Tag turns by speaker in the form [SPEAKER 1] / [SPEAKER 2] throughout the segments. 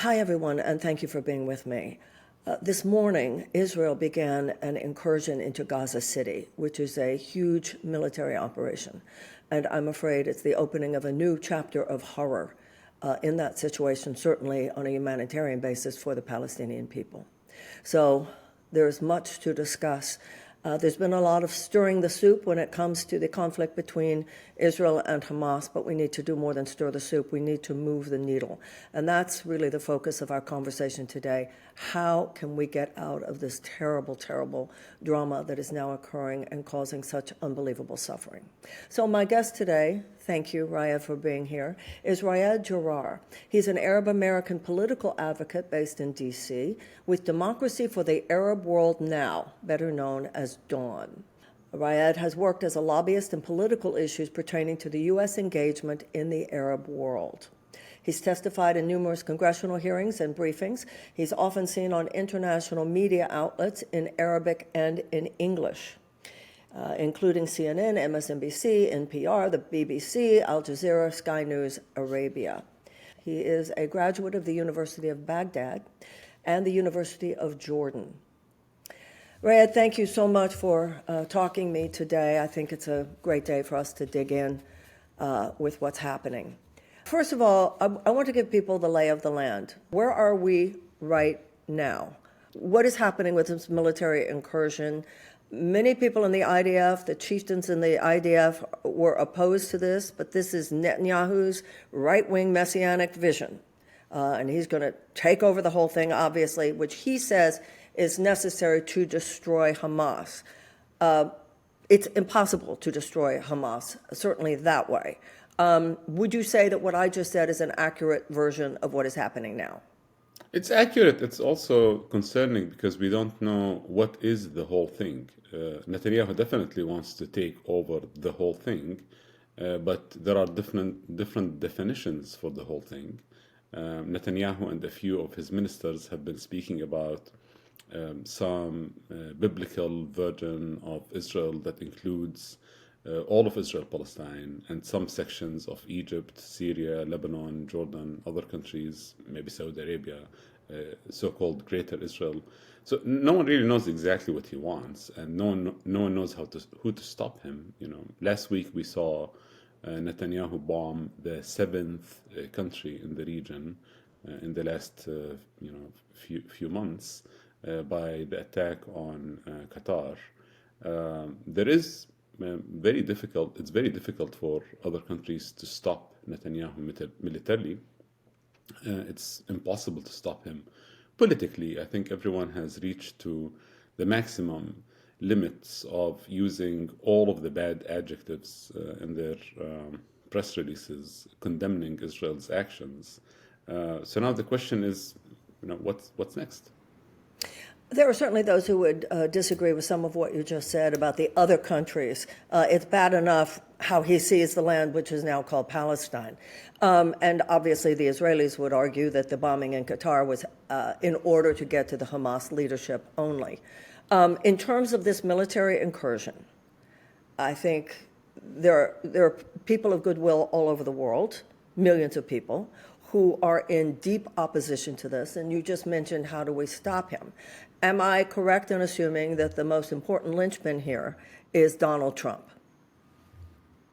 [SPEAKER 1] Hi, everyone, and thank you for being with me. This morning, Israel began an incursion into Gaza City, which is a huge military operation. And I'm afraid it's the opening of a new chapter of horror in that situation, certainly on a humanitarian basis for the Palestinian people. So there's much to discuss. There's been a lot of stirring the soup when it comes to the conflict between Israel and Hamas, but we need to do more than stir the soup. We need to move the needle. And that's really the focus of our conversation today. How can we get out of this terrible, terrible drama that is now occurring and causing such unbelievable suffering? So my guest today, thank you, Raed, for being here, is Raed Jarrar. He's an Arab-American political advocate based in D.C. with Democracy for the Arab World Now, better known as DAWN. Raed has worked as a lobbyist in political issues pertaining to the U.S. engagement in the Arab world. He's testified in numerous congressional hearings and briefings. He's often seen on international media outlets in Arabic and in English, including CNN, MSNBC, NPR, the BBC, Al Jazeera, Sky News Arabia. He is a graduate of the University of Baghdad and the University of Jordan. Raed, thank you so much for talking to me today. I think it's a great day for us to dig in with what's happening. First of all, I want to give people the lay of the land. Where are we right now? What is happening with this military incursion? Many people in the IDF, the chieftains in the IDF, were opposed to this, but this is Netanyahu's right-wing messianic vision. And he's going to take over the whole thing, obviously, which he says is necessary to destroy Hamas. It's impossible to destroy Hamas, certainly that way. Would you say that what I just said is an accurate version of what is happening now?
[SPEAKER 2] It's accurate. It's also concerning because we don't know what is the whole thing. Netanyahu definitely wants to take over the whole thing, but there are different definitions for the whole thing. Netanyahu and a few of his ministers have been speaking about some biblical version of Israel that includes all of Israel, Palestine, and some sections of Egypt, Syria, Lebanon, Jordan, other countries, maybe Saudi Arabia, so-called Greater Israel. So no one really knows exactly what he wants, and no one knows who to stop him. Last week we saw Netanyahu bomb the seventh country in the region in the last few months by the attack on Qatar. It's very difficult for other countries to stop Netanyahu militarily. It's impossible to stop him politically. I think everyone has reached to the maximum limits of using all of the bad adjectives in their press releases condemning Israel's actions. So now the question is, what's next?
[SPEAKER 1] There are certainly those who would disagree with some of what you just said about the other countries. It's bad enough how he sees the land, which is now called Palestine. And obviously the Israelis would argue that the bombing in Qatar was in order to get to the Hamas leadership only. In terms of this military incursion, I think there are people of goodwill all over the world, millions of people, who are in deep opposition to this, and you just mentioned, how do we stop him? Am I correct in assuming that the most important linchpin here is Donald Trump?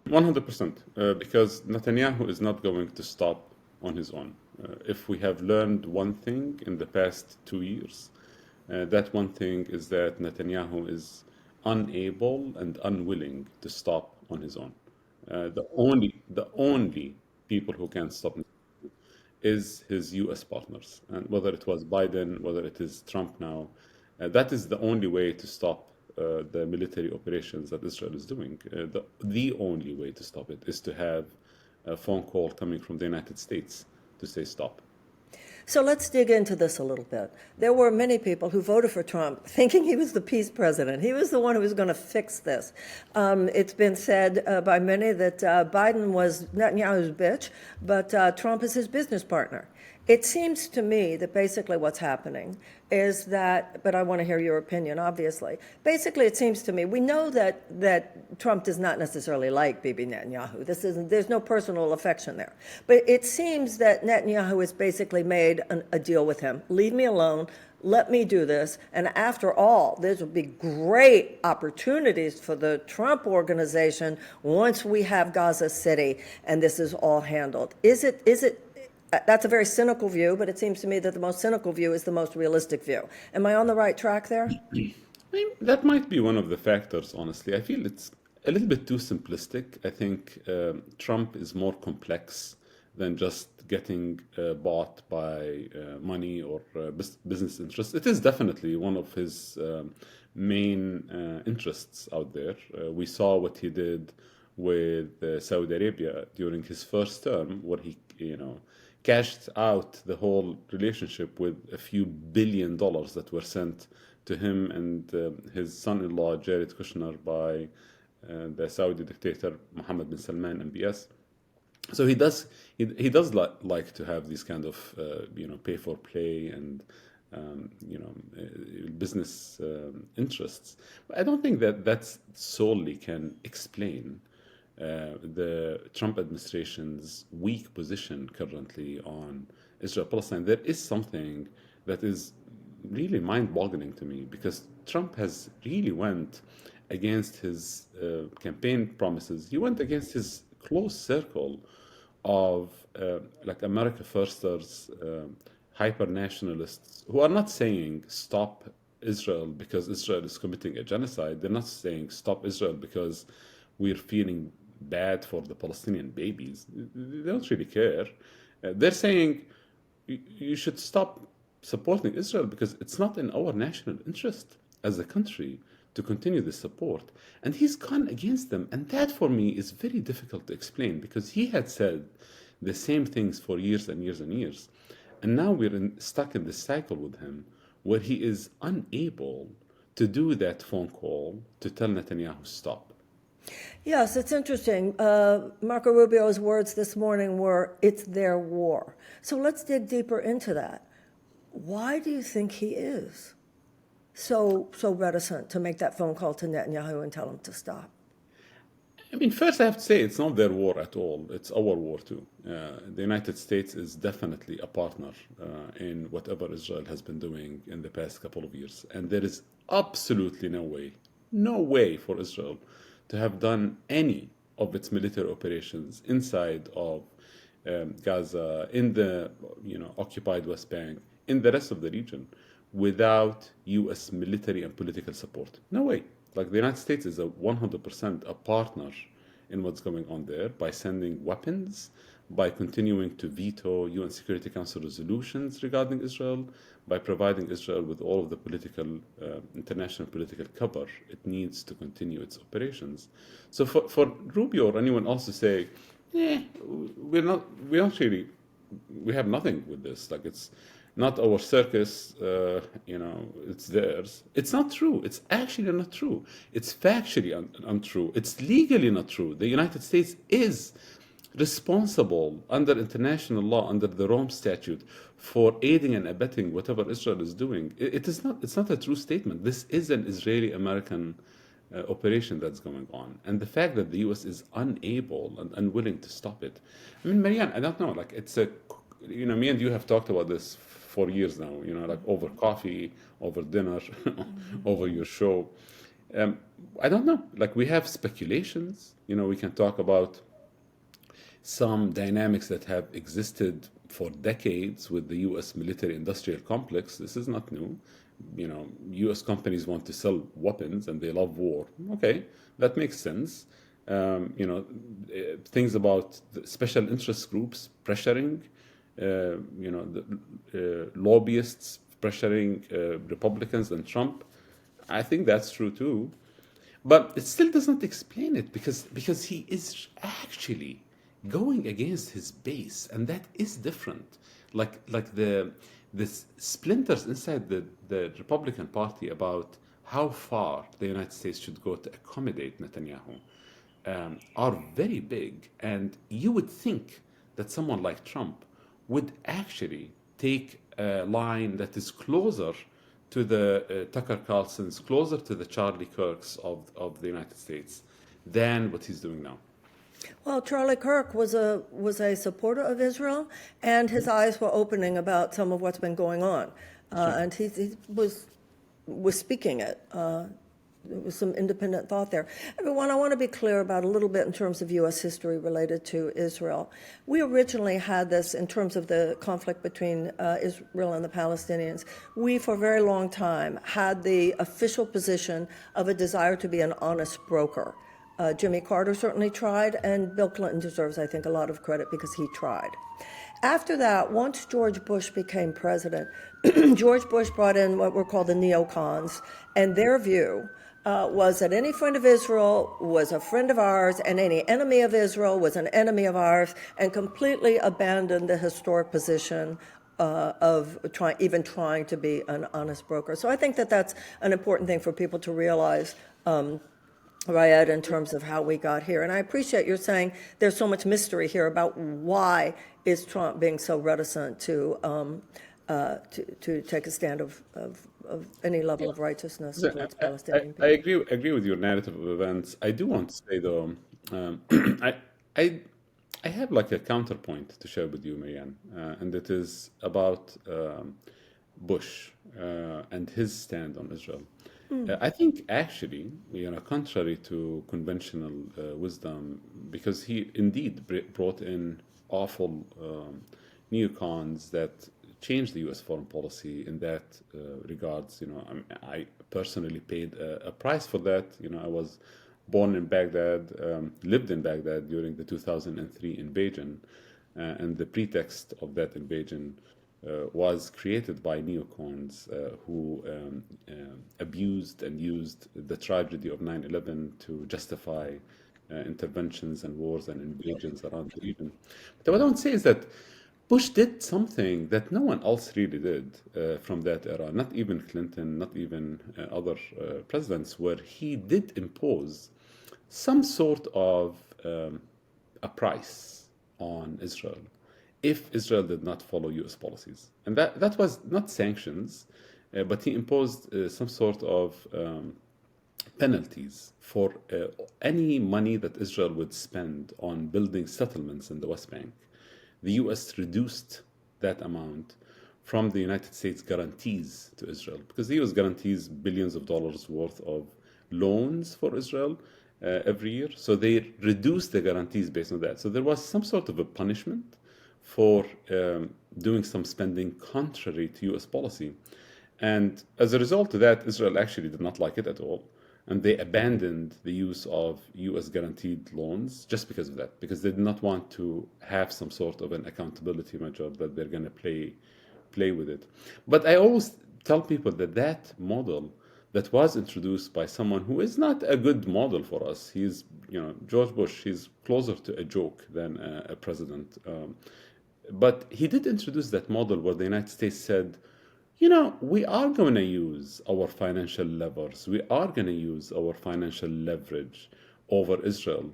[SPEAKER 2] 100%, because Netanyahu is not going to stop on his own. If we have learned one thing in the past 2 years, that one thing is that Netanyahu is unable and unwilling to stop on his own. The only people who can stop is his U.S. partners. And whether it was Biden, whether it is Trump now, that is the only way to stop the military operations that Israel is doing. The only way to stop it is to have a phone call coming from the United States to say stop.
[SPEAKER 1] So let's dig into this a little bit. There were many people who voted for Trump thinking he was the peace president. He was the one who was going to fix this. It's been said by many that Biden was Netanyahu's bitch, but Trump is his business partner. It seems to me that basically what's happening is that, but I want to hear your opinion, obviously. Basically, it seems to me, we know that Trump does not necessarily like Bibi Netanyahu. There's no personal affection there. But it seems that Netanyahu has basically made a deal with him. Leave me alone. Let me do this. And after all, there will be great opportunities for the Trump organization once we have Gaza City and this is all handled. That's a very cynical view, but it seems to me that the most cynical view is the most realistic view. Am I on the right track there?
[SPEAKER 2] I mean, that might be one of the factors, honestly. I feel it's a little bit too simplistic. I think Trump is more complex than just getting bought by money or business interests. It is definitely one of his main interests out there. We saw what he did with Saudi Arabia during his first term, where he, cashed out the whole relationship with a few $billions that were sent to him and his son-in-law Jared Kushner by the Saudi dictator Mohammed bin Salman MBS. So he does like to have these kind of pay for play and business interests. But I don't think that solely can explain the Trump administration's weak position currently on Israel-Palestine. There is something that is really mind-boggling to me, because Trump has really went against his campaign promises. He went against his close circle of like America Firsters, hyper-nationalists, who are not saying stop Israel because Israel is committing a genocide. They're not saying stop Israel because we're feeling bad for the Palestinian babies. They don't really care. They're saying you should stop supporting Israel because it's not in our national interest as a country to continue this support. And he's gone against them. And that for me is very difficult to explain, because he had said the same things for years and years and years. And now we're stuck in this cycle with him where he is unable to do that phone call to tell Netanyahu stop.
[SPEAKER 1] Yes, it's interesting. Marco Rubio's words this morning were, it's their war. So let's dig deeper into that. Why do you think he is so reticent to make that phone call to Netanyahu and tell him to stop?
[SPEAKER 2] I mean, first I have to say it's not their war at all. It's our war too. The United States is definitely a partner in whatever Israel has been doing in the past couple of years. And there is absolutely no way for Israel to have done any of its military operations inside of Gaza, in the occupied West Bank, in the rest of the region, without U.S. military and political support. No way. Like, the United States is 100% a partner in what's going on there by sending weapons, by continuing to veto UN Security Council resolutions regarding Israel, by providing Israel with all of the international political cover it needs to continue its operations. So for Rubio or anyone else to say, we have nothing with this, like, it's not our circus, it's theirs. It's not true. It's actually not true. It's factually untrue. It's legally not true. The United States is responsible under international law, under the Rome Statute, for aiding and abetting whatever Israel is doing. It's not a true statement. This is an Israeli-American operation that's going on. And the fact that the U.S. is unable and unwilling to stop it. I mean, Marianne, I don't know, like, it's me and you have talked about this for years now, like over coffee, over dinner, over your show. I don't know, like, we have speculations, we can talk about some dynamics that have existed for decades with the U.S. military-industrial complex. This is not new. U.S. companies want to sell weapons and they love war. Okay, that makes sense. Things about the special interest groups pressuring, lobbyists pressuring Republicans and Trump. I think that's true too. But it still doesn't explain it, because he is actually going against his base, and that is different. Like the splinters inside the Republican Party about how far the United States should go to accommodate Netanyahu are very big, and you would think that someone like Trump would actually take a line that is closer to the Tucker Carlson's, closer to the Charlie Kirks of the United States than what he's doing now.
[SPEAKER 1] Well, Charlie Kirk was a supporter of Israel, and his eyes were opening about some of what's been going on, and he was speaking it. There was some independent thought there. Everyone, I want to be clear about a little bit in terms of U.S. history related to Israel. We originally had this in terms of the conflict between Israel and the Palestinians. We, for a very long time, had the official position of a desire to be an honest broker. Jimmy Carter certainly tried, and Bill Clinton deserves, I think, a lot of credit because he tried. After that, once George Bush became president, George Bush brought in what were called the neocons, and their view was that any friend of Israel was a friend of ours, and any enemy of Israel was an enemy of ours, and completely abandoned the historic position of even trying to be an honest broker. So I think that that's an important thing for people to realize, Raed, in terms of how we got here. And I appreciate your saying there's so much mystery here about why is Trump being so reticent to take a stand of any level of righteousness
[SPEAKER 2] So
[SPEAKER 1] towards Palestinian
[SPEAKER 2] I
[SPEAKER 1] people.
[SPEAKER 2] agree with your narrative of events. I do want to say though, I I I have like a counterpoint to share with you, Marianne, and it is about Bush and his stand on Israel. I think actually, contrary to conventional wisdom, because he indeed brought in awful neocons that changed the U.S. foreign policy in that regards. I personally paid a price for that. I was born in Baghdad, lived in Baghdad during the 2003 invasion, and the pretext of that invasion was created by neocons who abused and used the tragedy of 9/11 to justify interventions and wars and invasions around the region. But what I want to say is that Bush did something that no one else really did from that era, not even Clinton, not even other presidents, where he did impose some sort of a price on Israel if Israel did not follow U.S. policies. And that was not sanctions, but he imposed some sort of penalties for any money that Israel would spend on building settlements in the West Bank. The U.S. reduced that amount from the United States guarantees to Israel, because the U.S. guarantees billions of dollars worth of loans for Israel every year. So they reduced the guarantees based on that. So there was some sort of a punishment for doing some spending contrary to U.S. policy. And as a result of that, Israel actually did not like it at all. And they abandoned the use of U.S. guaranteed loans just because of that, because they did not want to have some sort of an accountability measure that they're going to play with it. But I always tell people that model that was introduced by someone who is not a good model for us. He's, George Bush, he's closer to a joke than a president. But he did introduce that model where the United States said, we are going to use our financial levers. We are going to use our financial leverage over Israel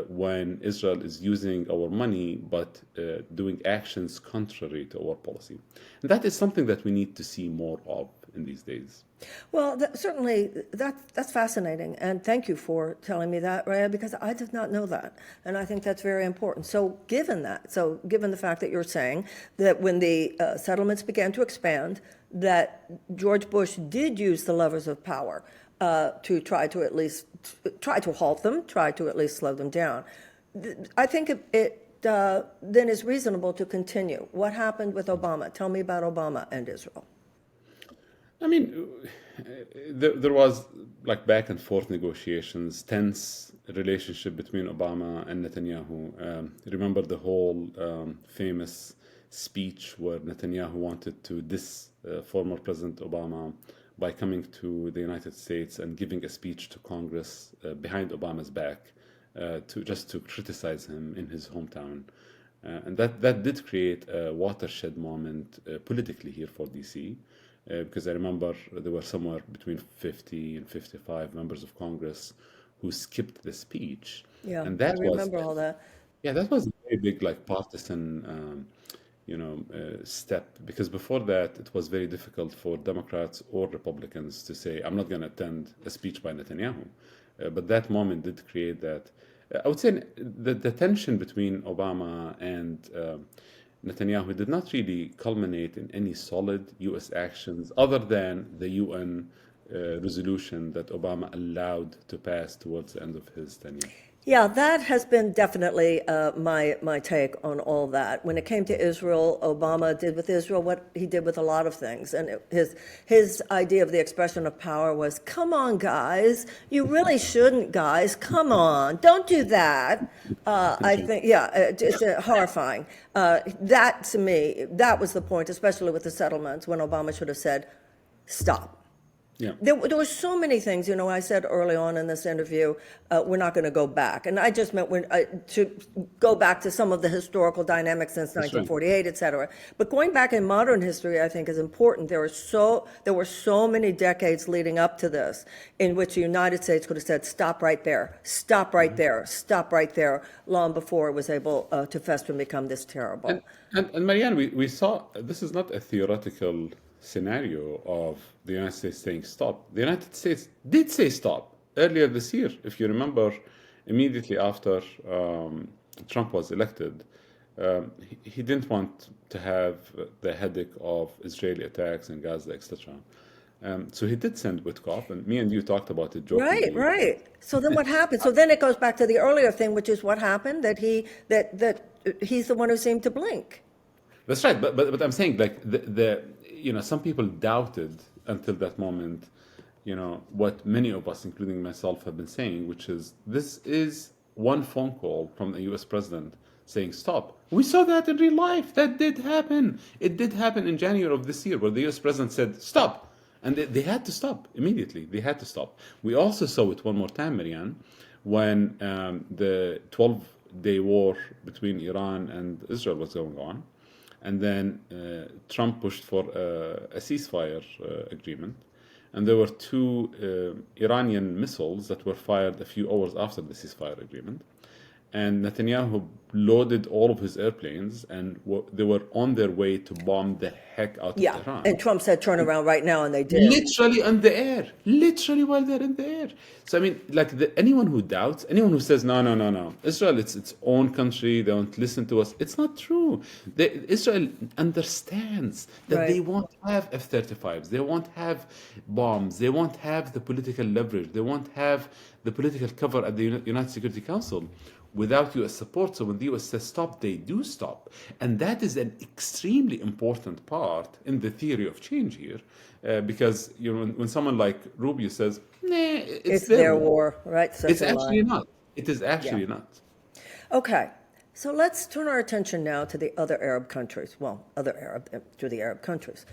[SPEAKER 2] when Israel is using our money but doing actions contrary to our policy. And that is something that we need to see more of in these days.
[SPEAKER 1] Well, certainly that's fascinating, and thank you for telling me that, Raya, because I did not know that, and I think that's very important. So given the fact that you're saying that when the settlements began to expand, that George Bush did use the levers of power to try to at least try to halt them, try to at least slow them down, I think it then is reasonable to continue. What happened with Obama? Tell me about Obama and Israel.
[SPEAKER 2] I mean, there was like back and forth negotiations, tense relationship between Obama and Netanyahu. Remember the whole famous speech where Netanyahu wanted to diss former President Obama by coming to the United States and giving a speech to Congress behind Obama's back to criticize him in his hometown. And that did create a watershed moment politically here for DC. Because I remember there were somewhere between 50 and 55 members of Congress who skipped the speech.
[SPEAKER 1] Yeah,
[SPEAKER 2] And
[SPEAKER 1] I
[SPEAKER 2] that was,
[SPEAKER 1] remember all that.
[SPEAKER 2] yeah, that was a very big, like, partisan, step, because before that it was very difficult for Democrats or Republicans to say, I'm not going to attend a speech by Netanyahu. But that moment did create that. I would say the tension between Obama and Netanyahu did not really culminate in any solid U.S. actions other than the UN resolution that Obama allowed to pass towards the end of his tenure.
[SPEAKER 1] Yeah, that has been definitely my take on all that. When it came to Israel, Obama did with Israel what he did with a lot of things, and his idea of the expression of power was, "Come on, guys, you really shouldn't, guys. Come on, don't do that." I think, yeah, it's horrifying. That to me, that was the point, especially with the settlements, when Obama should have said, "Stop."
[SPEAKER 2] Yeah.
[SPEAKER 1] There were so many things, I said early on in this interview, we're not going to go back. And I just meant to go back to some of the historical dynamics since
[SPEAKER 2] That's right.
[SPEAKER 1] 1948, et cetera. But going back in modern history, I think, is important. There were so many decades leading up to this in which the United States could have said, stop right there, stop right there, stop right there, long before it was able to fester and become this terrible.
[SPEAKER 2] And Marianne, we saw this is not a theoretical scenario of the United States saying stop. The United States did say stop earlier this year. If you remember, immediately after Trump was elected, he didn't want to have the headache of Israeli attacks in Gaza, etc. So he did send Witkoff, and me and you talked about it jokingly.
[SPEAKER 1] Right. So then what happened? So then it goes back to the earlier thing, which is what happened, that he's the one who seemed to blink.
[SPEAKER 2] That's right, but I'm saying, like, some people doubted until that moment, what many of us, including myself, have been saying, which is this is one phone call from the U.S. president saying stop. We saw that in real life. That did happen. It did happen in January of this year, where the U.S. president said stop, and they had to stop immediately. They had to stop. We also saw it one more time, Marianne, when the 12-day war between Iran and Israel was going on. And then Trump pushed for a ceasefire agreement. And there were two Iranian missiles that were fired a few hours after the ceasefire agreement. And Netanyahu loaded all of his airplanes, and they were on their way to bomb the heck out of Tehran.
[SPEAKER 1] And Trump said turn around right now, and they did.
[SPEAKER 2] Literally in the air. Literally while they're in the air. So, I mean, like, anyone who doubts, anyone who says, no, Israel, it's its own country, they don't listen to us, it's not true. Israel understands that they won't have F-35s, they won't have bombs, they won't have the political leverage, they won't have the political cover at the United Security Council without U.S. support. So when the U.S. says stop, they do stop. And that is an extremely important part in the theory of change here, because when someone like Rubio says, nah, it's
[SPEAKER 1] their war, right?
[SPEAKER 2] It's actually not. It is actually not.
[SPEAKER 1] Okay. So let's turn our attention now to the other Arab countries. Well, to the Arab countries.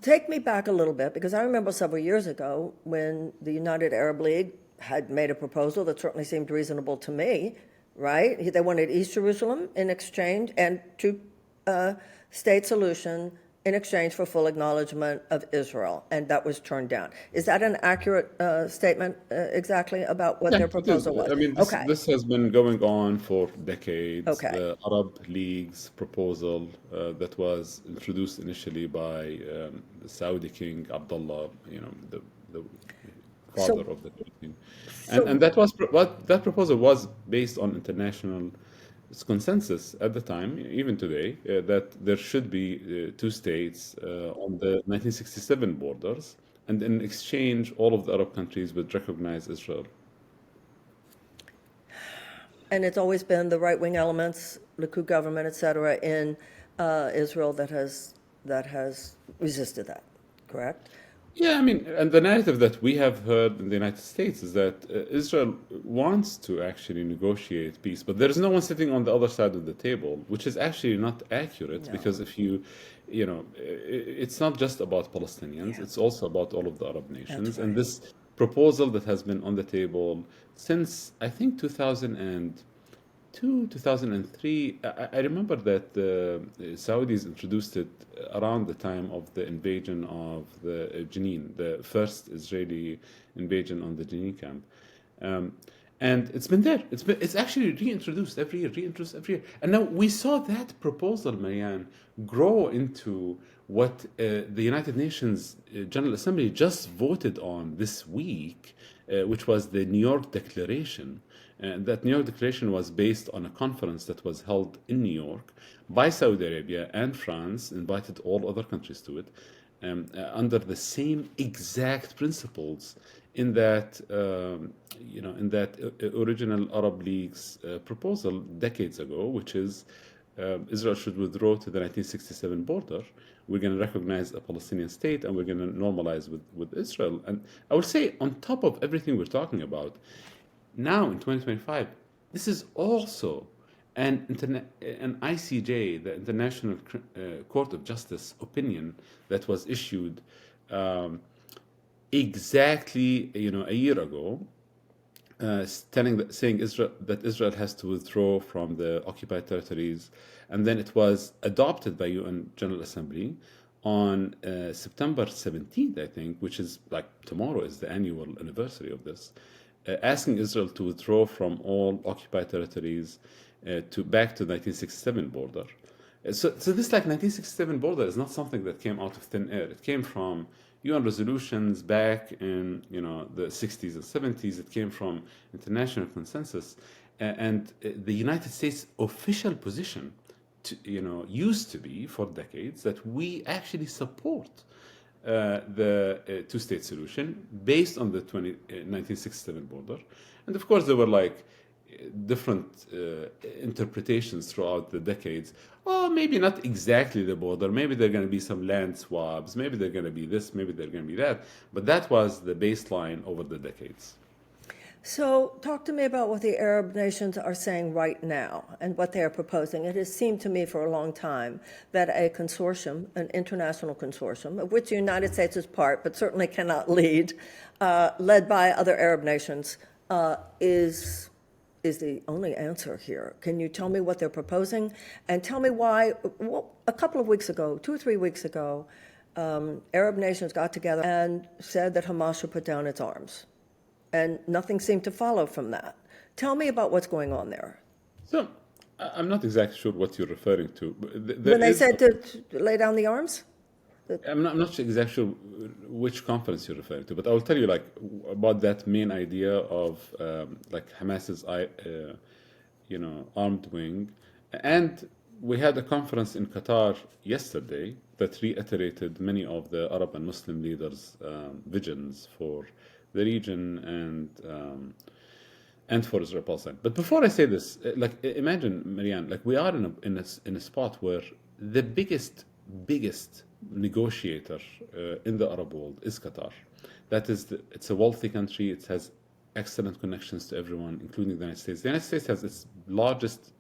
[SPEAKER 1] Take me back a little bit, because I remember several years ago when the United Arab League had made a proposal that certainly seemed reasonable to me, right? They wanted East Jerusalem in exchange, and two-state solution in exchange for full acknowledgement of Israel, and that was turned down. Is that an accurate statement exactly about what their proposal was?
[SPEAKER 2] I mean, this has been going on for decades.
[SPEAKER 1] Okay.
[SPEAKER 2] The Arab League's proposal that was introduced initially by the Saudi King Abdullah, the father of the thing. And that was that proposal was based on international consensus at the time, even today, that there should be two states on the 1967 borders, and in exchange, all of the Arab countries would recognize Israel.
[SPEAKER 1] And it's always been the right-wing elements, Likud government, et cetera, in Israel that has resisted that, correct?
[SPEAKER 2] Yeah, I mean, and the narrative that we have heard in the United States is that Israel wants to actually negotiate peace, but there's no one sitting on the other side of the table, which is actually not accurate, because if it's not just about Palestinians, it's also about all of the Arab nations. And this proposal that has been on the table since, I think, 2002, 2003, I remember that the Saudis introduced it around the time of the invasion of the Jenin, the first Israeli invasion on the Jenin camp. And it's been there. It's actually reintroduced every year, and now we saw that proposal, Marianne, grow into what the United Nations General Assembly just voted on this week, which was the New York Declaration. That New York Declaration was based on a conference that was held in New York by Saudi Arabia and France, invited all other countries to it, under the same exact principles in that original Arab League's proposal decades ago, which is Israel should withdraw to the 1967 border. We're going to recognize a Palestinian state, and we're going to normalize with Israel. And I would say, on top of everything we're talking about, now in 2025, this is also an ICJ, the International Court of Justice opinion that was issued exactly a year ago, saying that Israel has to withdraw from the occupied territories, and then it was adopted by UN General Assembly on September 17th, I think, which is like tomorrow is the annual anniversary of this, asking Israel to withdraw from all occupied territories back to the 1967 border. So this 1967 border is not something that came out of thin air. It came from UN resolutions back in the 60s and 70s. It came from international consensus, and the United States official position used to be for decades that we actually support the two-state solution based on the 1967 border. And of course, there were different interpretations throughout the decades. Oh, maybe not exactly the border. Maybe there are going to be some land swabs. Maybe they're going to be this. Maybe they're going to be that. But that was the baseline over the decades.
[SPEAKER 1] So talk to me about what the Arab nations are saying right now and what they are proposing. It has seemed to me for a long time that a consortium, an international consortium, of which the United States is part, but certainly cannot lead, led by other Arab nations, is the only answer here. Can you tell me what they're proposing? And tell me why, a couple of weeks ago, 2 or 3 weeks ago, Arab nations got together and said that Hamas should put down its arms. And nothing seemed to follow from that. Tell me about what's going on there.
[SPEAKER 2] So I'm not exactly sure what you're referring to.
[SPEAKER 1] When they said to lay down the arms?
[SPEAKER 2] I'm not exactly sure which conference you're referring to, but I will tell you about that main idea of Hamas's armed wing. And we had a conference in Qatar yesterday that reiterated many of the Arab and Muslim leaders' visions for the region and for Israel Palestine. But before I say this, imagine, Marianne, we are in a spot where the biggest negotiator in the Arab world is Qatar. That is, it's a wealthy country. It has excellent connections to everyone, including the United States. The United States has its largest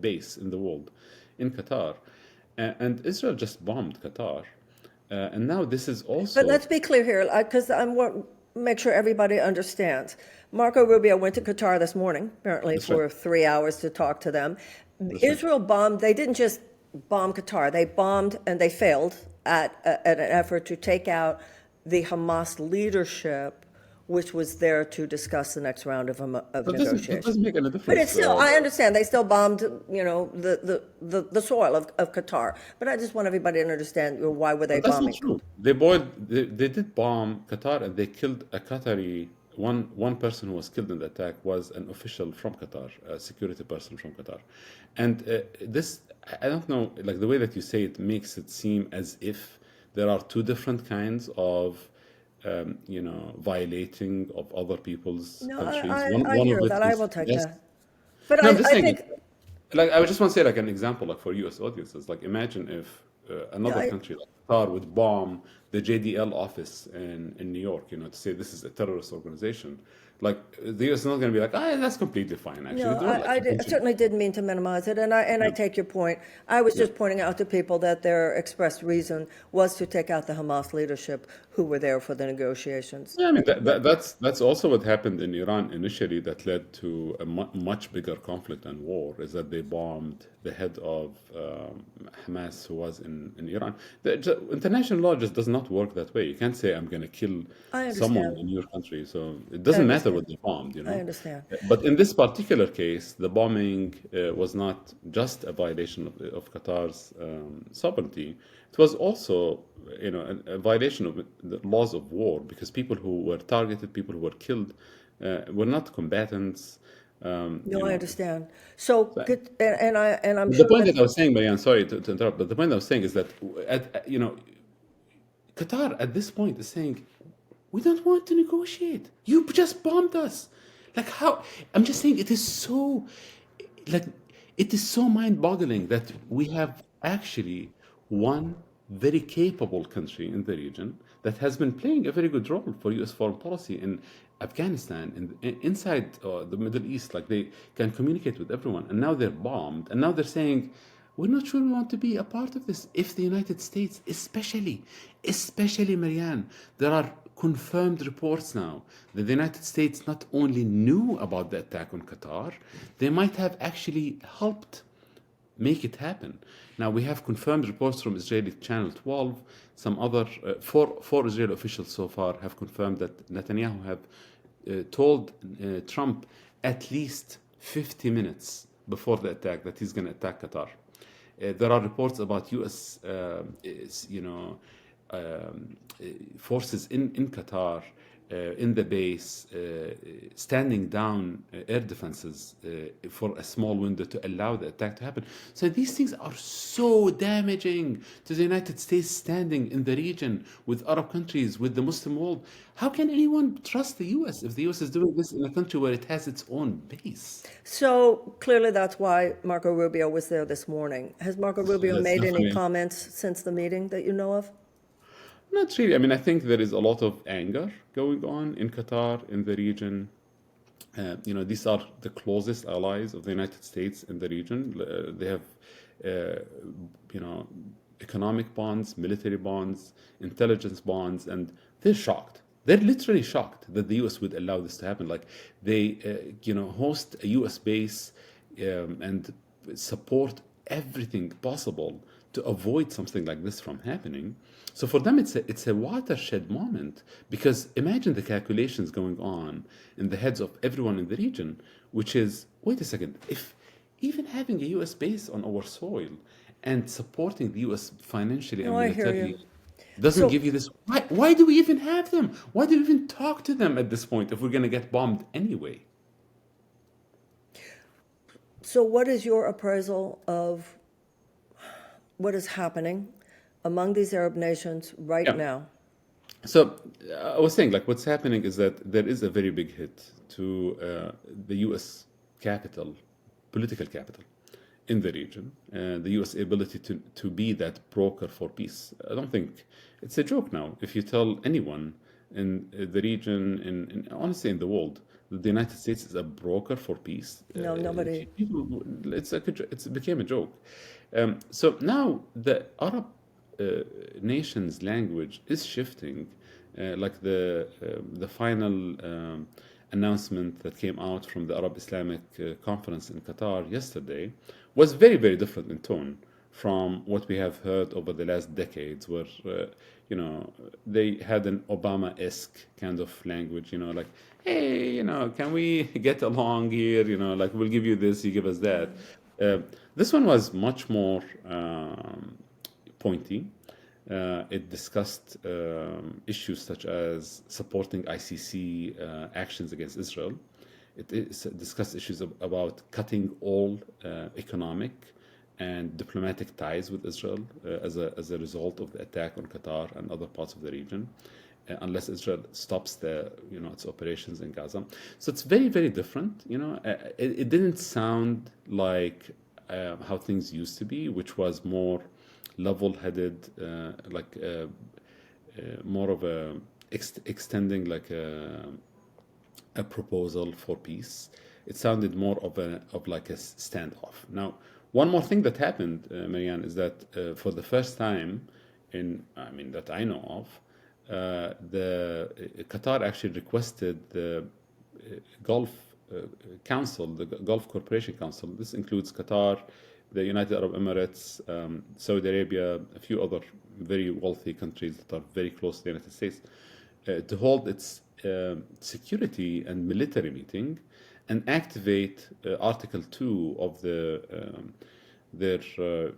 [SPEAKER 2] base in the world in Qatar, and Israel just bombed Qatar. And now this is also.
[SPEAKER 1] But let's be clear here, because I want to make sure everybody understands. Marco Rubio went to Qatar this morning, apparently for 3 hours to talk to them. Israel bombed. They didn't just bomb Qatar. They bombed and they failed at an effort to take out the Hamas leadership, which was there to discuss the next round of negotiations.
[SPEAKER 2] It doesn't make any difference.
[SPEAKER 1] But it's still, I understand, they still bombed, the soil of Qatar. But I just want everybody to understand why were they bombing.
[SPEAKER 2] That's not true. They did bomb Qatar, and they killed a Qatari. One person who was killed in the attack was an official from Qatar, a security person from Qatar. And this, I don't know, the way that you say it makes it seem as if there are two different kinds of violating of other people's countries.
[SPEAKER 1] I hear that. I will take that. But
[SPEAKER 2] no,
[SPEAKER 1] I think.
[SPEAKER 2] I just want to say, an example, for U.S. audiences. Imagine if another country like Qatar would bomb the JDL office in New York, to say this is a terrorist organization. The U.S. is not going to be that's completely fine, actually.
[SPEAKER 1] No, I certainly didn't mean to minimize it, and I take your point. I was just pointing out to people that their expressed reason was to take out the Hamas leadership who were there for the negotiations.
[SPEAKER 2] Yeah, I mean, that's also what happened in Iran initially that led to a much bigger conflict and war, is that they bombed the head of Hamas who was in Iran. the international law just does not work that way. You can't say I'm going to kill
[SPEAKER 1] I
[SPEAKER 2] someone
[SPEAKER 1] understand.
[SPEAKER 2] in your country. So it
[SPEAKER 1] I
[SPEAKER 2] doesn't matter
[SPEAKER 1] understand.
[SPEAKER 2] what they bombed,
[SPEAKER 1] I understand.
[SPEAKER 2] But in this particular case, the bombing was not just a violation of Qatar's sovereignty. It was also, a violation of the laws of war because people who were targeted, people who were killed, were not combatants. Um,
[SPEAKER 1] No,
[SPEAKER 2] you
[SPEAKER 1] I
[SPEAKER 2] know,
[SPEAKER 1] understand. So,
[SPEAKER 2] so
[SPEAKER 1] and I'm
[SPEAKER 2] the
[SPEAKER 1] sure
[SPEAKER 2] point
[SPEAKER 1] that
[SPEAKER 2] that I was saying, Marianne, sorry to interrupt, but the point I was saying is that Qatar at this point is saying, we don't want to negotiate. You just bombed us. Like how? I'm just saying it is so, like, it is so mind-boggling that we have actually one very capable country in the region that has been playing a very good role for U.S. foreign policy in Afghanistan and inside the Middle East. Like they can communicate with everyone, and now they're bombed, and now they're saying we're not sure we want to be a part of this. If the United States, especially Marianne, there are confirmed reports now that the United States not only knew about the attack on Qatar, they might have actually helped make it happen. Now we have confirmed reports from Israeli Channel 12. Some other four Israeli officials so far have confirmed that Netanyahu have told Trump at least 50 minutes before the attack that he's going to attack Qatar. There are reports about U.S. Forces in Qatar, in the base, standing down air defenses for a small window to allow the attack to happen. So these things are so damaging to the United States standing in the region with Arab countries, with the Muslim world. How can anyone trust the U.S. if the U.S. is doing this in a country where it has its own base?
[SPEAKER 1] so clearly that's why Marco Rubio was there this morning. Has Marco Rubio
[SPEAKER 2] That's
[SPEAKER 1] made any
[SPEAKER 2] definitely
[SPEAKER 1] comments since the meeting that you know of?
[SPEAKER 2] not really. I mean, I think there is a lot of anger going on in Qatar, in the region. These are the closest allies of the United States in the region. They have, uh, economic bonds, military bonds, intelligence bonds, and they're shocked. They're literally shocked that the U.S. would allow this to happen. Like they, host a U.S. base and support everything possible to avoid something like this from happening. So for them, it's a watershed moment because imagine the calculations going on in the heads of everyone in the region, which is, wait a second, if even having a U.S. base on our soil and supporting the U.S. financially
[SPEAKER 1] No,
[SPEAKER 2] and
[SPEAKER 1] I hear you.
[SPEAKER 2] militarily doesn't
[SPEAKER 1] So,
[SPEAKER 2] give you this, why do we even have them? Why do we even talk to them at this point if we're going to get bombed anyway?
[SPEAKER 1] so what is your appraisal of what is happening among these Arab nations right
[SPEAKER 2] Yeah.
[SPEAKER 1] now?
[SPEAKER 2] So I was saying, like, what's happening is that there is a very big hit to the U.S. capital, political capital, in the region, and the U.S. ability to be that broker for peace. I don't think it's a joke now. If you tell anyone in the region, in honestly in the world, that the United States is a broker for peace,
[SPEAKER 1] No, nobody.
[SPEAKER 2] people, it became a joke. So now the Arab uh, nation's language is shifting, like the final announcement that came out from the Arab Islamic Conference in Qatar yesterday was very, very different in tone from what we have heard over the last decades, where they had an Obama-esque kind of language, like, hey, can we get along here? Like we'll give you this, you give us that. Uh, this one was much more pointy. It discussed issues such as supporting ICC actions against Israel. Discussed issues about cutting all economic and diplomatic ties with Israel as a result of the attack on Qatar and other parts of the region, unless Israel stops its operations in Gaza. So it's very, very different. It didn't sound like how things used to be, which was more level-headed, more of a extending like a proposal for peace. It sounded more of like a standoff. Now, one more thing that happened, Marianne, is that for the first time that I know of, the Qatar actually requested the Gulf Council, the Gulf Cooperation Council. This includes Qatar, the United Arab Emirates, Saudi Arabia, a few other very wealthy countries that are very close to the United States, to hold its security and military meeting and activate Article 2 of their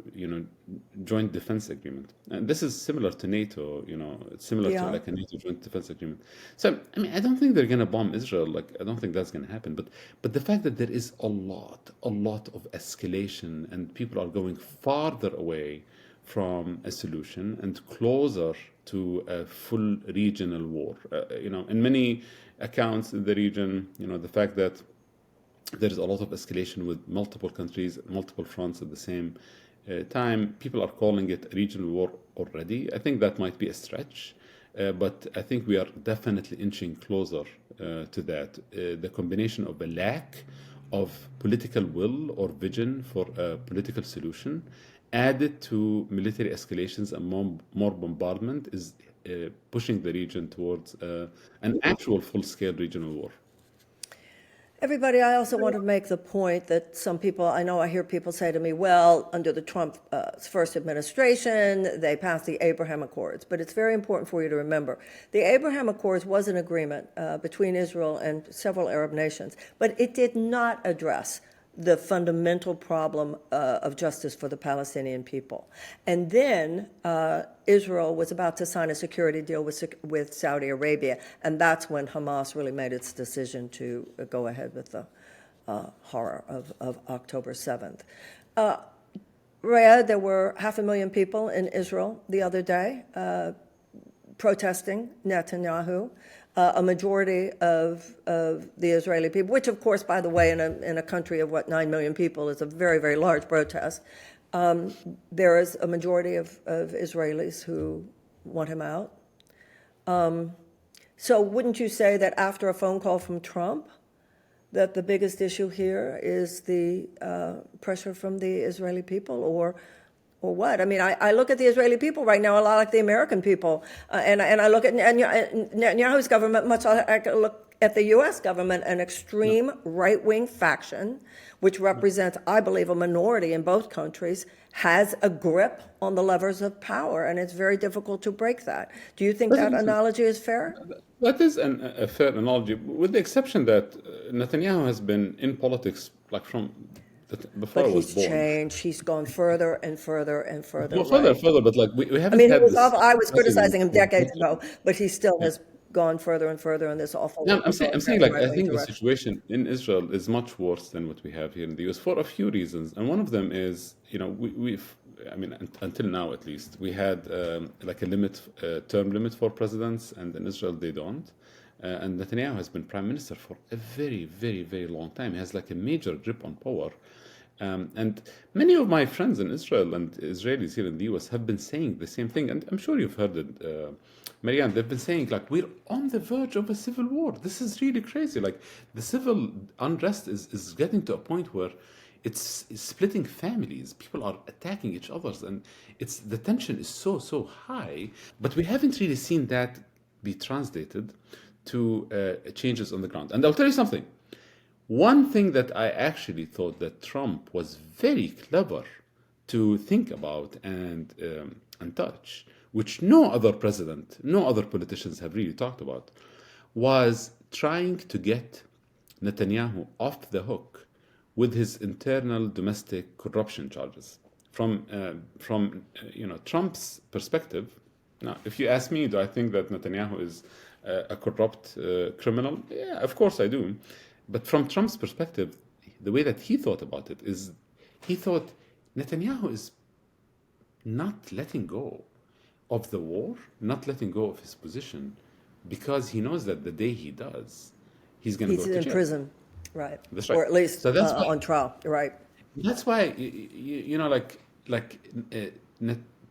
[SPEAKER 2] joint defense agreement. And this is similar to NATO, it's similar to
[SPEAKER 1] Yeah.
[SPEAKER 2] like a NATO joint defense agreement. So, I mean, I don't think they're going to bomb Israel. Like, I don't think that's going to happen. But the fact that there is a lot of escalation and people are going farther away from a solution and closer to a full regional war. In many accounts in the region, the fact that there is a lot of escalation with multiple countries, multiple fronts at the same time. People are calling it a regional war already. I think that might be a stretch, but I think we are definitely inching closer to that. The combination of a lack of political will or vision for a political solution added to military escalations and more bombardment is pushing the region towards an actual full-scale regional war.
[SPEAKER 1] Everybody, I also want to make the point that some people, I hear people say to me, well, under the Trump first administration, they passed the Abraham Accords. But it's very important for you to remember. The Abraham Accords was an agreement between Israel and several Arab nations, but it did not address the fundamental problem of justice for the Palestinian people. And then Israel was about to sign a security deal with Saudi Arabia, and that's when Hamas really made its decision to go ahead with the horror of October 7th. Raed, there were 500,000 people in Israel the other day protesting Netanyahu. A majority of the Israeli people, which of course, by the way, in a country of 9 million people is a very, very large protest. There is a majority of Israelis who want him out. So wouldn't you say that after a phone call from Trump, that the biggest issue here is the pressure from the Israeli people, or what? I mean, I look at the Israeli people right now a lot like the American people, and I look at Netanyahu's government much like I look at the U.S. government, an extreme right-wing faction, which represents, I believe, a minority in both countries, has a grip on the levers of power, and it's very difficult to break that. Do you think that analogy is fair?
[SPEAKER 2] That is a fair analogy, with the exception that Netanyahu has been in politics like from before I was born.
[SPEAKER 1] But he's changed. He's gone further and further and further.
[SPEAKER 2] Well, further, but like we haven't had this.
[SPEAKER 1] I was criticizing him decades ago, but he still has gone further and further in this awful.
[SPEAKER 2] No, I'm saying like I think the situation in Israel is much worse than what we have here in the US for a few reasons, and one of them is until now at least we had like a term limit for presidents, and in Israel they don't. And Netanyahu has been prime minister for a very, very, very long time. He has like a major grip on power. And many of my friends in Israel and Israelis here in the US have been saying the same thing. And I'm sure you've heard it, Marianne. They've been saying, like, we're on the verge of a civil war. This is really crazy. Like, the civil unrest is getting to a point where it's splitting families. People are attacking each other. And the tension is so high. But we haven't really seen that be translated to changes on the ground. And I'll tell you something. One thing that I actually thought that Trump was very clever to think about and touch, which no other president, no other politicians have really talked about, was trying to get Netanyahu off the hook with his internal domestic corruption charges. From Trump's perspective, now, if you ask me, do I think that Netanyahu is a corrupt criminal? Yeah, of course I do. But from Trump's perspective, the way that he thought about it is he thought Netanyahu is not letting go of the war, not letting go of his position, because he knows that the day he does, he's going to go to jail. He's
[SPEAKER 1] in prison, right?
[SPEAKER 2] That's right.
[SPEAKER 1] Or at least
[SPEAKER 2] so that's why,
[SPEAKER 1] on trial, right?
[SPEAKER 2] That's why,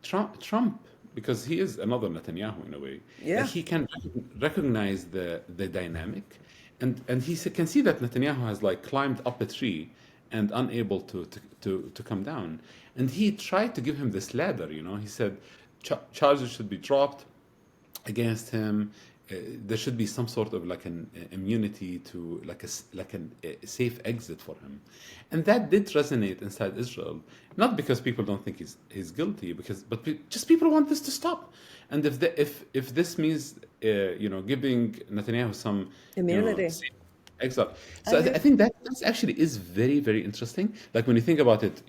[SPEAKER 2] Trump, because he is another Netanyahu in a way, he can recognize the dynamic. And he can see that Netanyahu has like climbed up a tree and unable to come down. And he tried to give him this ladder, He said charges should be dropped against him. there should be some sort of like an immunity to a safe exit for him, and that did resonate inside Israel. Not because people don't think he's guilty, just people want this to stop. And if this means giving Netanyahu some
[SPEAKER 1] Immunity.
[SPEAKER 2] safe exile,
[SPEAKER 1] I
[SPEAKER 2] so
[SPEAKER 1] agree.
[SPEAKER 2] I think that actually is very, very interesting. Like when you think about it,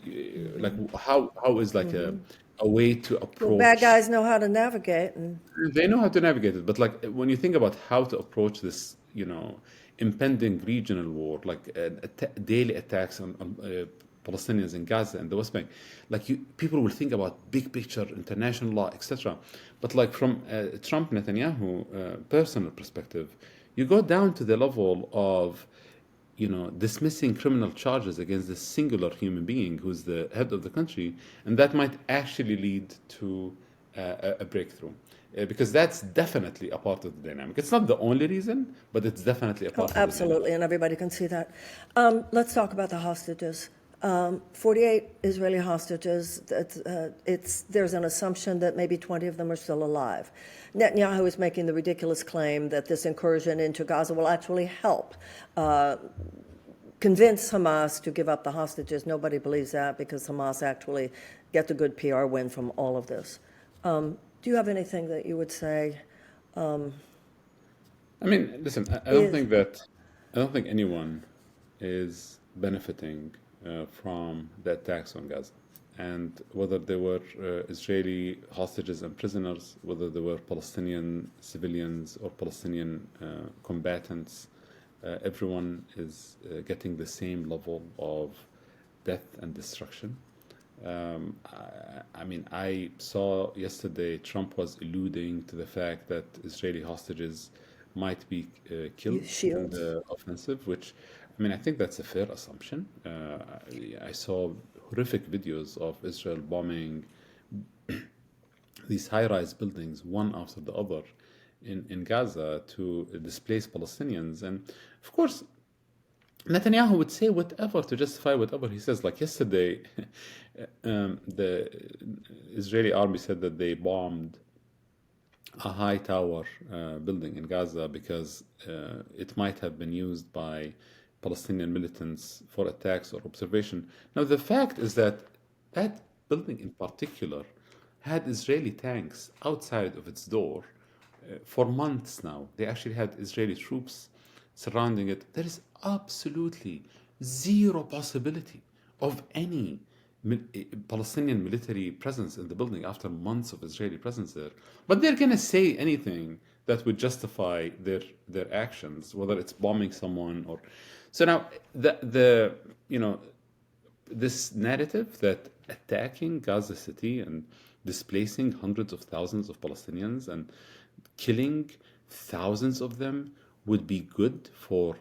[SPEAKER 2] like how is like a way to
[SPEAKER 1] Well, bad
[SPEAKER 2] approach.
[SPEAKER 1] guys know how to navigate, and
[SPEAKER 2] They know how to navigate it, but like when you think about how to approach this, impending regional war, like daily attacks on Palestinians in Gaza and the West Bank, like people will think about big picture, international law, etc. But like from Trump Netanyahu personal perspective, you go down to the level of dismissing criminal charges against a singular human being who's the head of the country, and that might actually lead to a breakthrough. Because that's definitely a part of the dynamic. It's not the only reason, but it's definitely a
[SPEAKER 1] oh,
[SPEAKER 2] part of the dynamic.
[SPEAKER 1] absolutely, and everybody can see that. Let's talk about the hostages. 48 Israeli hostages. There's an assumption that maybe 20 of them are still alive. Netanyahu is making the ridiculous claim that this incursion into Gaza will actually help convince Hamas to give up the hostages. Nobody believes that because Hamas actually gets a good PR win from all of this. Do you have anything that you would say
[SPEAKER 2] I mean, listen,
[SPEAKER 1] is
[SPEAKER 2] I don't think anyone is benefiting from the attacks on Gaza. And whether they were Israeli hostages and prisoners, whether they were Palestinian civilians or Palestinian combatants, everyone is getting the same level of death and destruction. I mean, I saw yesterday Trump was alluding to the fact that Israeli hostages might be killed in
[SPEAKER 1] shields?
[SPEAKER 2] the offensive, which, I mean, I think that's a fair assumption. I saw horrific videos of Israel bombing these high-rise buildings, one after the other, in Gaza to displace Palestinians. And of course, Netanyahu would say whatever to justify whatever he says. Like yesterday, the Israeli army said that they bombed a high tower building in Gaza because it might have been used by Palestinian militants for attacks or observation. Now, the fact is that that building in particular had Israeli tanks outside of its door for months now. They actually had Israeli troops surrounding it. There is absolutely zero possibility of any Palestinian military presence in the building after months of Israeli presence there. But they're going to say anything that would justify their actions, whether it's bombing someone or. So now the this narrative that attacking Gaza City and displacing hundreds of thousands of Palestinians and killing thousands of them would be good for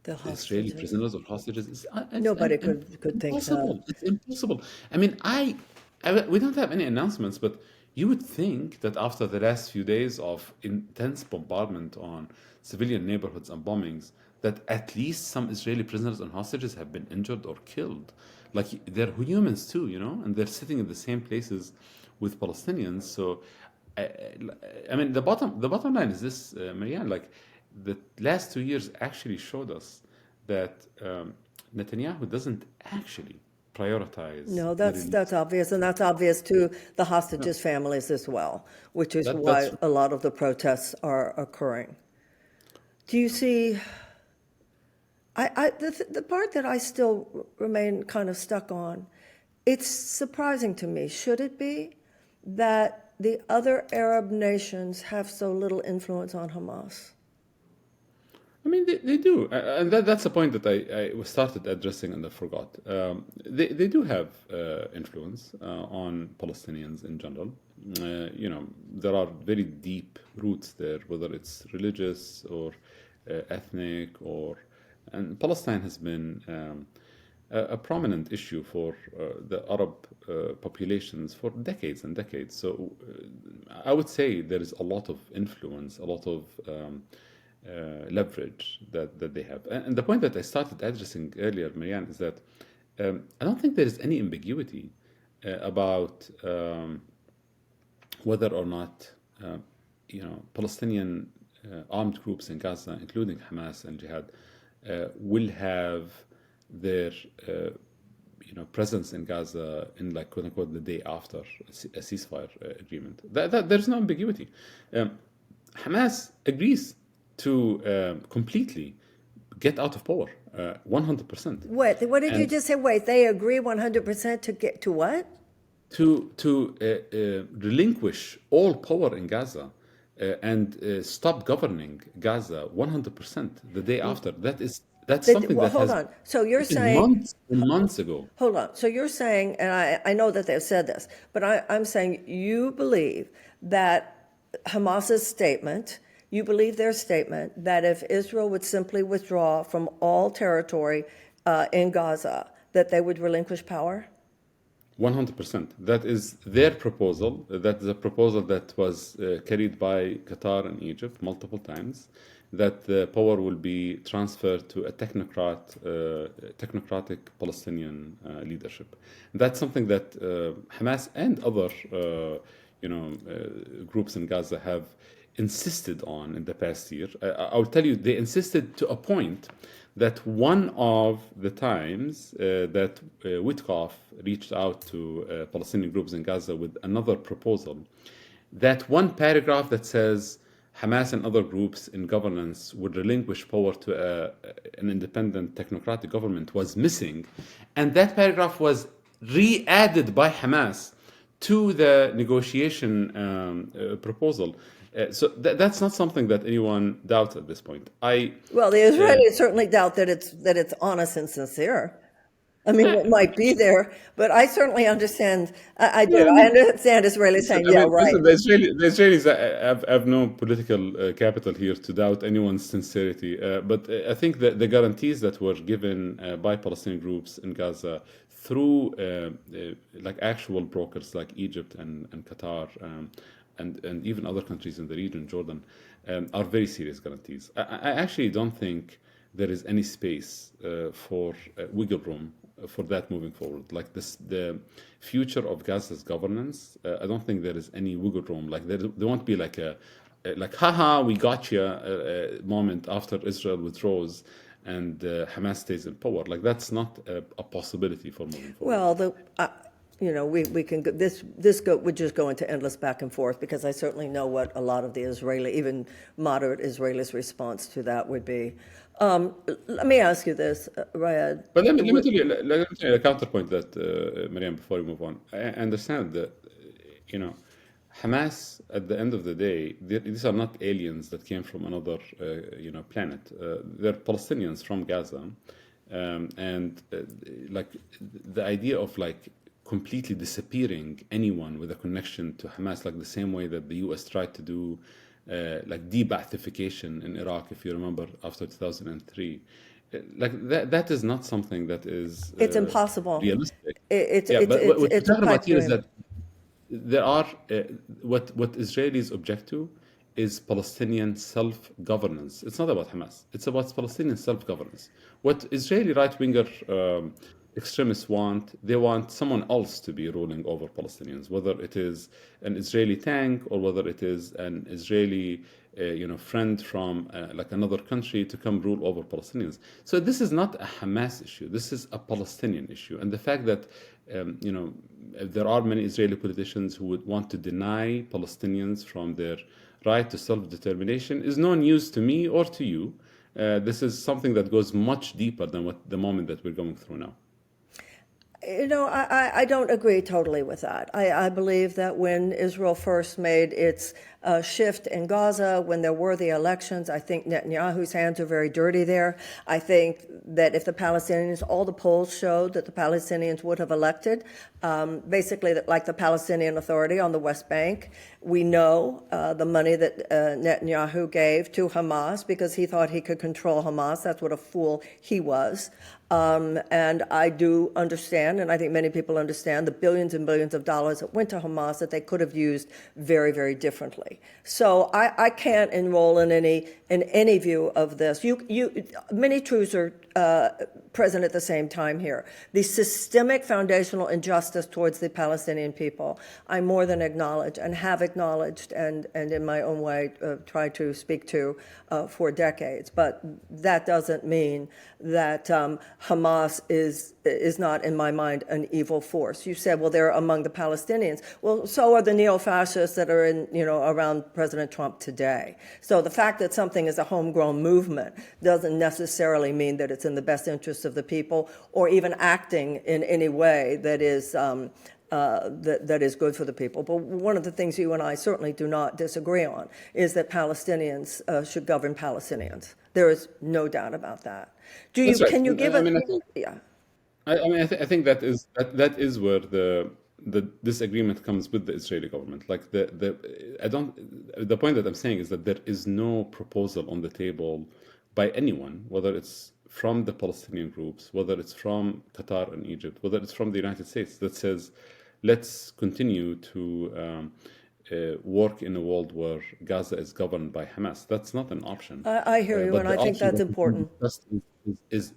[SPEAKER 1] The
[SPEAKER 2] Israeli
[SPEAKER 1] hostages.
[SPEAKER 2] prisoners or hostages is
[SPEAKER 1] Nobody could think that.
[SPEAKER 2] impossible. It's impossible. I mean, we don't have any announcements, but you would think that after the last few days of intense bombardment on civilian neighborhoods and bombings, that at least some Israeli prisoners and hostages have been injured or killed. Like they're humans too, and they're sitting in the same places with Palestinians. So, I, I mean, the bottom line is this, Marianne. Like the last 2 years actually showed us that Netanyahu doesn't actually prioritize
[SPEAKER 1] No,
[SPEAKER 2] the
[SPEAKER 1] that's
[SPEAKER 2] release.
[SPEAKER 1] obvious, and that's obvious to the
[SPEAKER 2] No,
[SPEAKER 1] hostages' families as well, which is
[SPEAKER 2] that's
[SPEAKER 1] why a lot of the protests are occurring. Do you see? The part that I still remain kind of stuck on, it's surprising to me, should it be, that the other Arab nations have so little influence on Hamas?
[SPEAKER 2] I mean, they do, and that's a point that I started addressing and I forgot. They do have influence on Palestinians in general. There are very deep roots there, whether it's religious or ethnic, and Palestine has been a prominent issue for the Arab populations for decades and decades. So I would say there is a lot of influence, a lot of leverage that they have. And the point that I started addressing earlier, Marianne, is that I don't think there is any ambiguity about whether or not Palestinian armed groups in Gaza, including Hamas and Jihad, will have their presence in Gaza in like quote unquote the day after a ceasefire agreement. There's no ambiguity. Hamas agrees to completely get out of power, 100%.
[SPEAKER 1] What did you
[SPEAKER 2] And
[SPEAKER 1] just say? Wait, they agree 100% to get to what?
[SPEAKER 2] to relinquish all power in Gaza and stop governing Gaza 100% the day after. That's something
[SPEAKER 1] Well,
[SPEAKER 2] that
[SPEAKER 1] hold
[SPEAKER 2] has
[SPEAKER 1] on. So you're
[SPEAKER 2] happened
[SPEAKER 1] saying,
[SPEAKER 2] months and months ago.
[SPEAKER 1] hold on. So you're saying, and I know that they've said this, but I'm saying you believe that Hamas's statement, you believe their statement that if Israel would simply withdraw from all territory in Gaza, that they would relinquish power?
[SPEAKER 2] 100%. That is their proposal. That is a proposal that was carried by Qatar and Egypt multiple times. That the power will be transferred to a technocratic Palestinian leadership. That's something that Hamas and other, groups in Gaza have insisted on in the past year. I'll tell you, they insisted to a point that one of the times that Witkoff reached out to Palestinian groups in Gaza with another proposal, that one paragraph that says Hamas and other groups in governance would relinquish power to an independent technocratic government was missing. And that paragraph was re-added by Hamas to the negotiation proposal. So that's not something that anyone doubts at this point.
[SPEAKER 1] Well, the Israelis certainly doubt that it's honest and sincere. I mean, it might be there, but I certainly understand. I do.
[SPEAKER 2] Yeah, I
[SPEAKER 1] I
[SPEAKER 2] mean,
[SPEAKER 1] understand Israelis saying,
[SPEAKER 2] I
[SPEAKER 1] "Yeah,
[SPEAKER 2] mean,
[SPEAKER 1] right."
[SPEAKER 2] listen, the Israelis have no political capital here to doubt anyone's sincerity. But I think that the guarantees that were given by Palestinian groups in Gaza through like actual brokers like Egypt and Qatar and even other countries in the region, Jordan, are very serious guarantees. I actually don't think there is any space for wiggle room for that moving forward. Like this, the future of Gaza's governance, I don't think there is any wiggle room. Like there won't be like haha, we got you moment after Israel withdraws and Hamas stays in power. Like that's not a possibility for moving forward.
[SPEAKER 1] Well, we can go, would just go into endless back and forth because I certainly know what a lot of the Israeli, even moderate Israelis' response to that would be. Let me ask you this, Raed.
[SPEAKER 2] But let me tell you a counterpoint that, Mariam, before we move on. I understand that, Hamas, at the end of the day, these are not aliens that came from another, planet. They're Palestinians from Gaza. And like the idea of like completely disappearing anyone with a connection to Hamas, like the same way that the U.S. tried to do like de-Baathification in Iraq, if you remember, after 2003. Like that is not something that is
[SPEAKER 1] It's impossible.
[SPEAKER 2] realistic.
[SPEAKER 1] It's
[SPEAKER 2] Yeah,
[SPEAKER 1] it's
[SPEAKER 2] but what
[SPEAKER 1] it's
[SPEAKER 2] we're
[SPEAKER 1] it's a
[SPEAKER 2] talking about
[SPEAKER 1] pipe
[SPEAKER 2] here is
[SPEAKER 1] dream.
[SPEAKER 2] that there are what Israelis object to is Palestinian self-governance. It's not about Hamas. It's about Palestinian self-governance. What Israeli right-winger extremists want, they want someone else to be ruling over Palestinians, whether it is an Israeli tank or whether it is an Israeli friend from like another country to come rule over Palestinians. So this is not a Hamas issue. This is a Palestinian issue. And the fact that there are many Israeli politicians who would want to deny Palestinians from their right to self-determination is no news to me or to you. This is something that goes much deeper than what the moment that we're going through now.
[SPEAKER 1] I don't agree totally with that. I believe that when Israel first made its shift in Gaza, when there were the elections, I think Netanyahu's hands are very dirty there. I think that if the Palestinians, all the polls showed that the Palestinians would have elected, basically like the Palestinian Authority on the West Bank. We know the money that Netanyahu gave to Hamas because he thought he could control Hamas. That's what a fool he was. And I do understand, and I think many people understand, the billions and billions of dollars that went to Hamas that they could have used very, very differently. So I can't enroll in any view of this. Many truths are present at the same time here. The systemic foundational injustice towards the Palestinian people, I more than acknowledge and have acknowledged and in my own way tried to speak to for decades. But that doesn't mean that Hamas is not, in my mind, an evil force. You said, well, they're among the Palestinians. Well, so are the neo-fascists that are around President Trump today. So the fact that something is a homegrown movement doesn't necessarily mean that it's in the best interest of the people or even acting in any way that is that is good for the people. But one of the things you and I certainly do not disagree on is that Palestinians should govern Palestinians. There is no doubt about that.
[SPEAKER 2] That's right.
[SPEAKER 1] Can you give
[SPEAKER 2] I
[SPEAKER 1] us?
[SPEAKER 2] mean, I think
[SPEAKER 1] Yeah.
[SPEAKER 2] I think that is where the disagreement comes with the Israeli government. Like the point that I'm saying is that there is no proposal on the table by anyone, whether it's from the Palestinian groups, whether it's from Qatar and Egypt, whether it's from the United States, that says let's continue to work in a world where Gaza is governed by Hamas. That's not an option.
[SPEAKER 1] I hear you,
[SPEAKER 2] But
[SPEAKER 1] and
[SPEAKER 2] the
[SPEAKER 1] I think
[SPEAKER 2] option
[SPEAKER 1] that's
[SPEAKER 2] that we can
[SPEAKER 1] important.
[SPEAKER 2] discuss is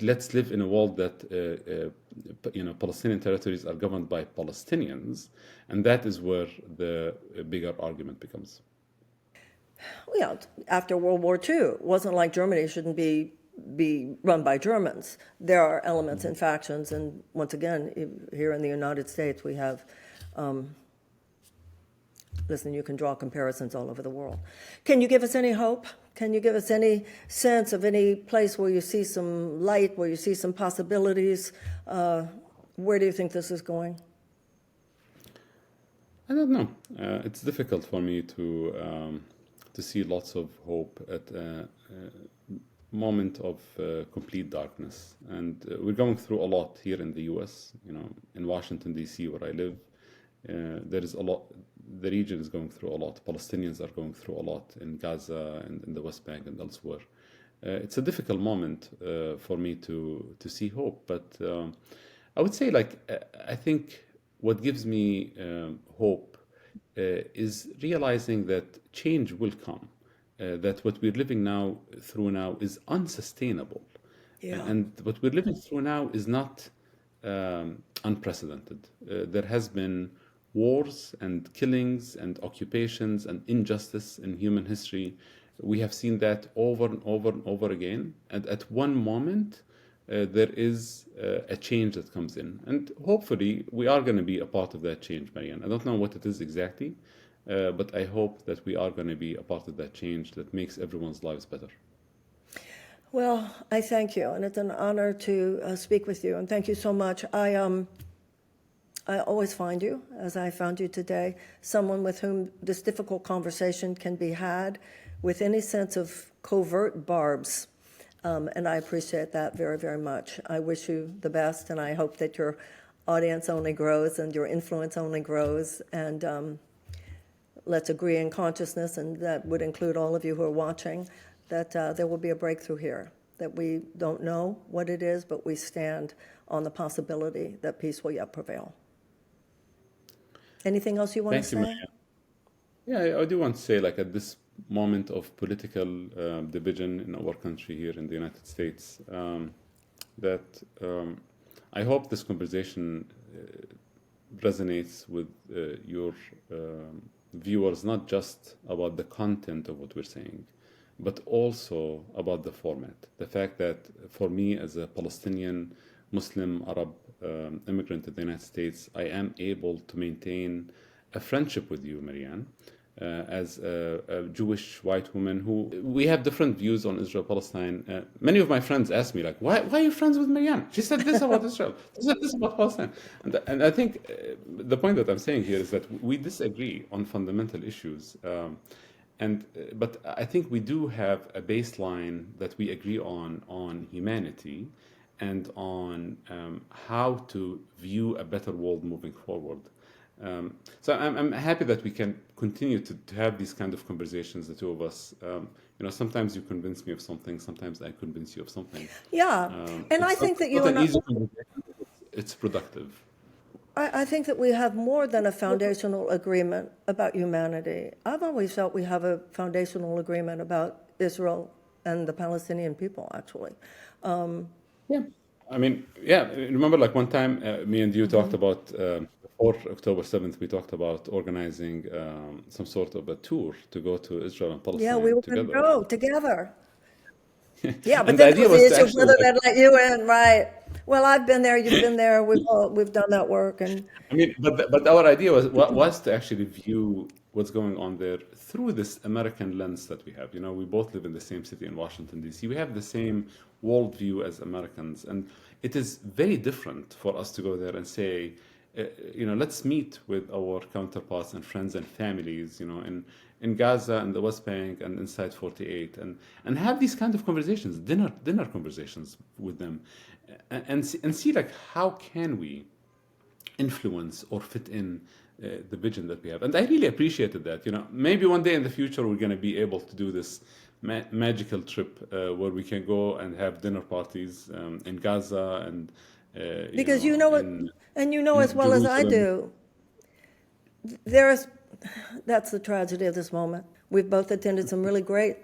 [SPEAKER 2] let's live in a world that Palestinian territories are governed by Palestinians, and that is where the bigger argument becomes.
[SPEAKER 1] Yeah, after World War II, it wasn't like Germany shouldn't be run by Germans. There are elements and factions, and once again, here in the United States, we have. Listen, you can draw comparisons all over the world. Can you give us any hope? Can you give us any sense of any place where you see some light, where you see some possibilities? Where do you think this is going?
[SPEAKER 2] I don't know. It's difficult for me to see lots of hope at a moment of complete darkness, and we're going through a lot here in the U.S. In Washington D.C., where I live, there is a lot. The region is going through a lot. Palestinians are going through a lot in Gaza and in the West Bank and elsewhere. It's a difficult moment for me to see hope, but I would say, I think what gives me hope is realizing that change will come, that what we're living through now is unsustainable.
[SPEAKER 1] Yeah.
[SPEAKER 2] And what we're living through now is not unprecedented. There has been wars and killings and occupations and injustice in human history. We have seen that over and over and over again. And at one moment, there is a change that comes in. And hopefully, we are going to be a part of that change, Marianne. I don't know what it is exactly, but I hope that we are going to be a part of that change that makes everyone's lives better.
[SPEAKER 1] Well, I thank you, and it's an honor to speak with you, and thank you so much. I always find you, as I found you today, someone with whom this difficult conversation can be had with any sense of covert barbs, and I appreciate that very, very much. I wish you the best, and I hope that your audience only grows and your influence only grows, and let's agree in consciousness, and that would include all of you who are watching, that there will be a breakthrough here, that we don't know what it is, but we stand on the possibility that peace will yet prevail. Anything else you want to
[SPEAKER 2] Thank you,
[SPEAKER 1] say?
[SPEAKER 2] Maria. Yeah, I do want to say, at this moment of political division in our country here in the United States, that I hope this conversation resonates with your viewers, not just about the content of what we're saying, but also about the format. The fact that for me, as a Palestinian, Muslim, Arab immigrant to the United States, I am able to maintain a friendship with you, Marianne, as a Jewish white woman who we have different views on Israel-Palestine. Many of my friends ask me, why are you friends with Marianne? She said this about Israel. She said this about Palestine. And I think the point that I'm saying here is that we disagree on fundamental issues. But I think we do have a baseline that we agree on humanity and on how to view a better world moving forward. So I'm happy that we can continue to have these kind of conversations, the two of us. Sometimes you convince me of something, sometimes I convince you of something.
[SPEAKER 1] Yeah, and I
[SPEAKER 2] It's not,
[SPEAKER 1] think that
[SPEAKER 2] it's
[SPEAKER 1] you
[SPEAKER 2] not an
[SPEAKER 1] and I,
[SPEAKER 2] easy conversation, but it's productive.
[SPEAKER 1] I think that we have more than a foundational agreement about humanity. I've always felt we have a foundational agreement about Israel and the Palestinian people, actually.
[SPEAKER 2] Yeah. I mean, yeah, remember like one time me and you talked about, before October 7th, we talked about organizing some sort of a tour to go to Israel and
[SPEAKER 1] Yeah, we
[SPEAKER 2] Palestine
[SPEAKER 1] were going to
[SPEAKER 2] together.
[SPEAKER 1] go together. Yeah, but
[SPEAKER 2] And the
[SPEAKER 1] then there
[SPEAKER 2] idea
[SPEAKER 1] was the
[SPEAKER 2] was to
[SPEAKER 1] issue of
[SPEAKER 2] actually
[SPEAKER 1] whether
[SPEAKER 2] like,
[SPEAKER 1] they'd let you in, right? Well, I've been there, you've been there, we've done that work, and
[SPEAKER 2] I mean, but our idea was to actually view what's going on there through this American lens that we have. We both live in the same city in Washington, D.C. We have the same worldview as Americans, and it is very different for us to go there and say, let's meet with our counterparts and friends and families, in Gaza and the West Bank and inside 48, and have these kind of conversations, dinner conversations with them, and see like how can we influence or fit in the vision that we have. And I really appreciated that. Maybe one day in the future we're going to be able to do this magical trip where we can go and have dinner parties in Gaza and
[SPEAKER 1] because you know it, and you know as
[SPEAKER 2] in
[SPEAKER 1] well as I
[SPEAKER 2] Jerusalem.
[SPEAKER 1] do, that's the tragedy of this moment. We've both attended some really great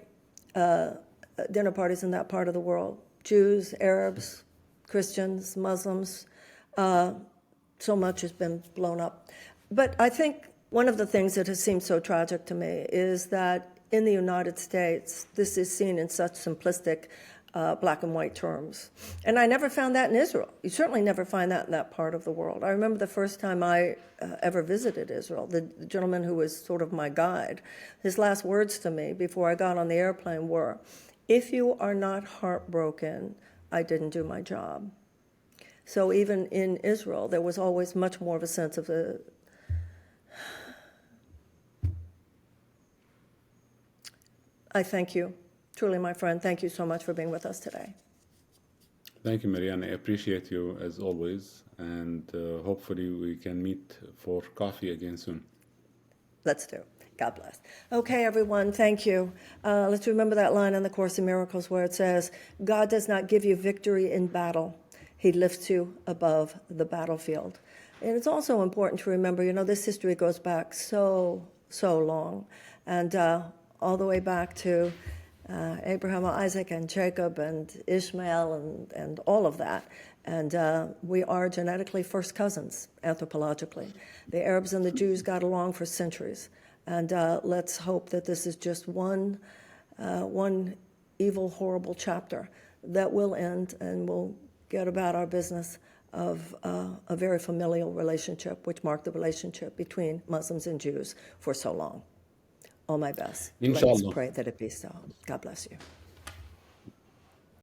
[SPEAKER 1] dinner parties in that part of the world. Jews, Arabs, Christians, Muslims. So much has been blown up. But I think one of the things that has seemed so tragic to me is that in the United States, this is seen in such simplistic black and white terms. And I never found that in Israel. You certainly never find that in that part of the world. I remember the first time I ever visited Israel, the gentleman who was sort of my guide, his last words to me before I got on the airplane were, "If you are not heartbroken, I didn't do my job." So even in Israel, there was always much more of a sense of I thank you. Truly, my friend, thank you so much for being with us today.
[SPEAKER 2] Thank you, Marianne. I appreciate you as always. And hopefully we can meet for coffee again soon.
[SPEAKER 1] Let's do. God bless. Okay, everyone, thank you. Let's remember that line in the Course in Miracles where it says, God does not give you victory in battle. He lifts you above the battlefield. And it's also important to remember, this history goes back so long. And all the way back to Abraham, Isaac, and Jacob, and Ishmael, and all of that. And we are genetically first cousins, anthropologically. The Arabs and the Jews got along for centuries. And let's hope that this is just one evil, horrible chapter that will end and we'll get about our business of a very familial relationship, which marked the relationship between Muslims and Jews for so long. All my best. Let's
[SPEAKER 2] Inshallah.
[SPEAKER 1] pray that it be so. God bless you.